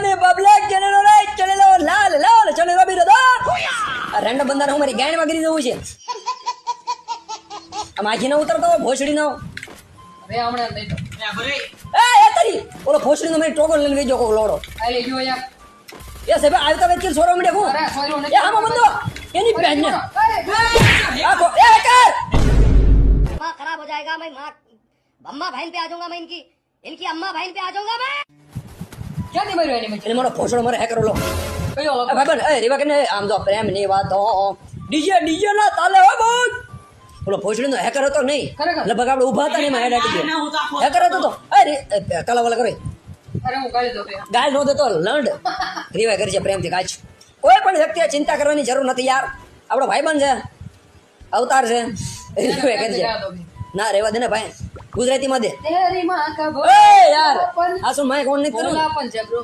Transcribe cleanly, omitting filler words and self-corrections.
ની પબ્લિક ચેનલો રાઈટ ચેનલો લાલ લાલ ચેનલો બી દો રેન્ડમ બંદાને હું મારી ગાયમાં ગરી જવું છે આ માજી ન ઉતરતો ભોસડી નો હવે હમણાં લઈ લો એ તારી ઓલો ભોસડી નો મારી ટોગો લઈને ગઈ જો કો લોડો આ લઈ ગયો યાર એ સાહેબ આવતા વેચી સોરો મીડે હું અરે સોયરો એ આમાં બંધો એની બેન ને આખો એ કર माँ खराब हो जाएगा मैं माँ अम्मा बहन पे आ जाऊंगा मैं इनकी अम्मा बहन पे आ जाऊंगा मैं ક્યાંથી માર્યો એની મચ્છી એને મારો ભોસડો મારે હે કરેલો કયો એ ભાઈબંધ એ રીવા કે આમ જો પ્રેમ ની વાતો ડીજે ના તાલે હો બોલ ઓલો ભોસડીનો હેકર હતો નહીં ખરેખર? લગભગ આપણે ઊભા હતા ને એમાં હેડ આટી ગયો હેકર હતો તો એ કલાવાલા કરે અરે હું ગાળી દો બે ગાલ નો દેતો લંડ રીવા કરી છે પ્રેમથી કાચ કોઈ પણ વ્યક્તિએ ચિંતા કરવાની જરૂર નથી યાર આપણો ભાઈબંધ છે અવતાર છે રીવા કરી છે ના રેવા દે ને ભાઈ ગુજરાતીમાં દે તેરી માં કા એ યાર આ શું માય કોણ નહીં કરું બોલા પણ છે બ્રો